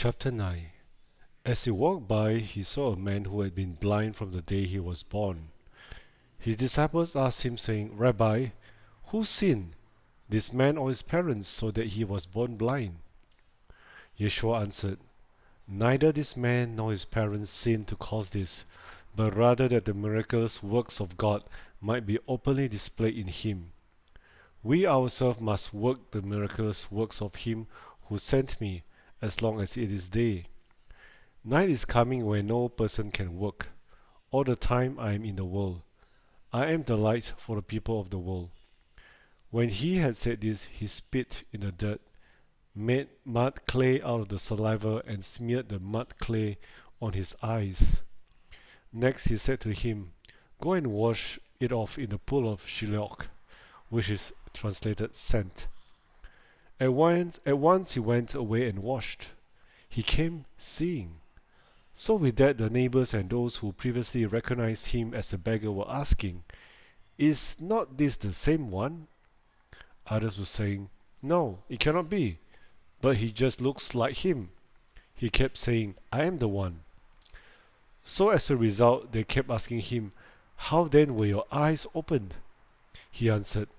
Chapter 9. As he walked by, he saw a man who had been blind from the day he was born. His disciples asked him, saying, Rabbi, who sinned, this man or his parents, so that he was born blind? Yeshua answered, Neither this man nor his parents sinned to cause this, but rather that the miraculous works of God might be openly displayed in him. We ourselves must work the miraculous works of him who sent me, as long as it is day. Night is coming when no person can work. All the time I am in the world. I am the light for the people of the world. When he had said this, he spit in the dirt, made mud clay out of the saliva, and smeared the mud clay on his eyes. Next he said to him, Go and wash it off in the pool of Shiloh, which is translated sent. At once he went away and washed. He came seeing. So with that, the neighbors and those who previously recognized him as a beggar were asking, Is not this the same one? Others were saying, No, it cannot be, but he just looks like him. He kept saying, I am the one. So as a result, they kept asking him, How then were your eyes opened? He answered,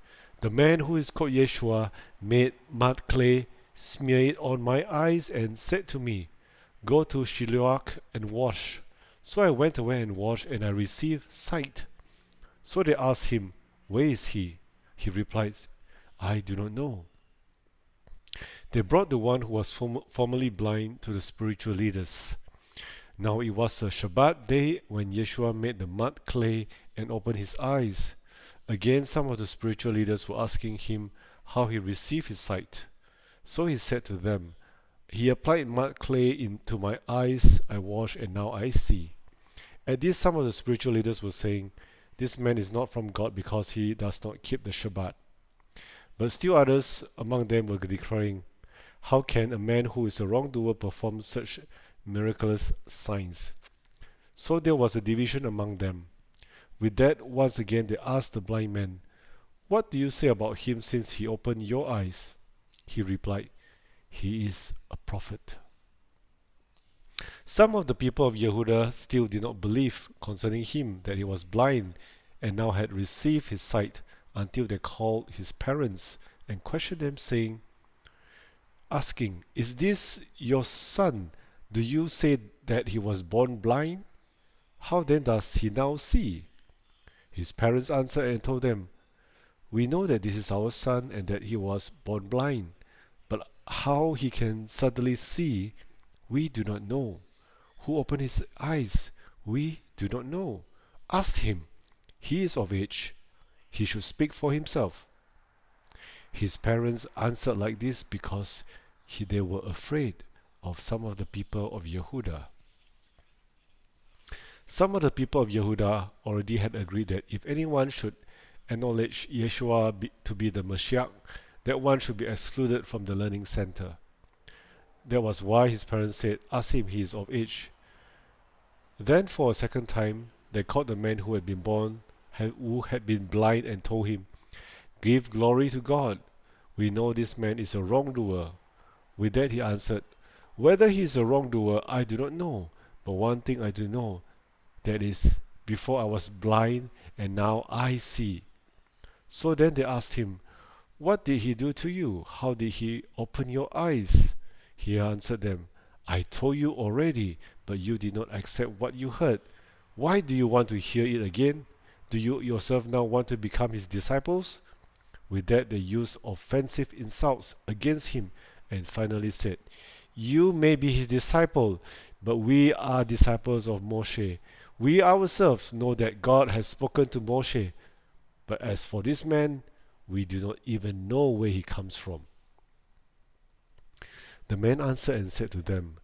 The man who is called Yeshua made mud clay, smeared it on my eyes, and said to me, Go to Shiloh and wash. So I went away and washed, and I received sight. So they asked him, Where is he? He replied, I do not know. They brought the one who was formerly blind to the spiritual leaders. Now it was a Shabbat day when Yeshua made the mud clay and opened his eyes. Again, some of the spiritual leaders were asking him how he received his sight. So he said to them, He applied mud clay into my eyes, I washed, and now I see. At this, some of the spiritual leaders were saying, This man is not from God because he does not keep the Shabbat. But still others among them were declaring, How can a man who is a wrongdoer perform such miraculous signs? So there was a division among them. With that, once again they asked the blind man, What do you say about him since he opened your eyes? He replied, He is a prophet. Some of the people of Yehuda still did not believe concerning him that he was blind and now had received his sight, until they called his parents and questioned them, asking, Is this your son? Do you say that he was born blind? How then does he now see? His parents answered and told them, We know that this is our son and that he was born blind, but how he can suddenly see, we do not know. Who opened his eyes? We do not know. Ask him. He is of age. He should speak for himself. His parents answered like this because they were afraid of some of the people of Yehuda. Some of the people of Yehuda already had agreed that if anyone should acknowledge Yeshua to be the Mashiach, that one should be excluded from the learning center. That was why his parents said, Ask him, he is of age. Then for a second time, they called the man who had been blind, and told him, Give glory to God. We know this man is a wrongdoer. With that he answered, Whether he is a wrongdoer, I do not know. But one thing I do know, that is, before I was blind, and now I see. So then they asked him, What did he do to you? How did he open your eyes? He answered them, I told you already, but you did not accept what you heard. Why do you want to hear it again? Do you yourself now want to become his disciples? With that they used offensive insults against him and finally said, You may be his disciple, but we are disciples of Moshe. We ourselves know that God has spoken to Moshe, but as for this man, we do not even know where he comes from. The man answered and said to them,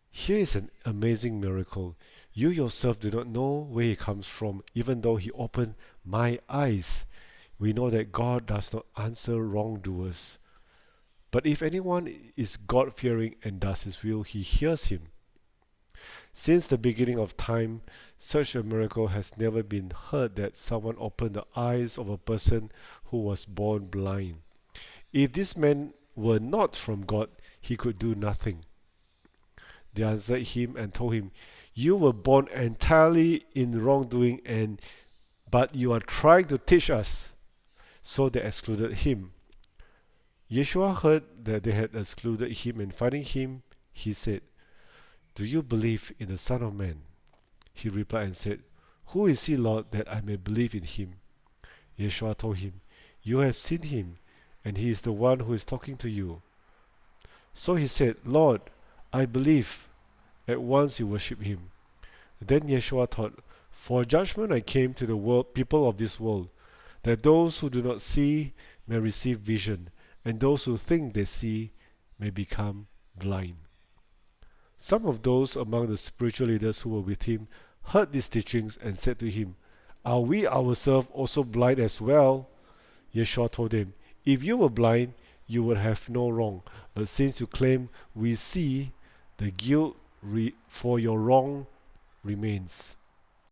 Here is an amazing miracle. You yourself do not know where he comes from, even though he opened my eyes. We know that God does not answer wrongdoers. But if anyone is God-fearing and does his will, he hears him. Since the beginning of time, such a miracle has never been heard that someone opened the eyes of a person who was born blind. If this man were not from God, he could do nothing. They answered him and told him, "You were born entirely in wrongdoing, but you are trying to teach us." So they excluded him. Yeshua heard that they had excluded him, and finding him, he said, "Do you believe in the Son of Man?" He replied and said, "Who is he, Lord, that I may believe in him?" Yeshua told him, "You have seen him, and he is the one who is talking to you." So he said, "Lord, I believe." At once he worshipped him. Then Yeshua taught, "For judgment I came to the people of this world, that those who do not see may receive vision, and those who think they see may become blind." Some of those among the spiritual leaders who were with him heard these teachings and said to him, "Are we ourselves also blind as well?" Yeshua told them, "If you were blind, you would have no wrong. But since you claim we see, the guilt for your wrong remains."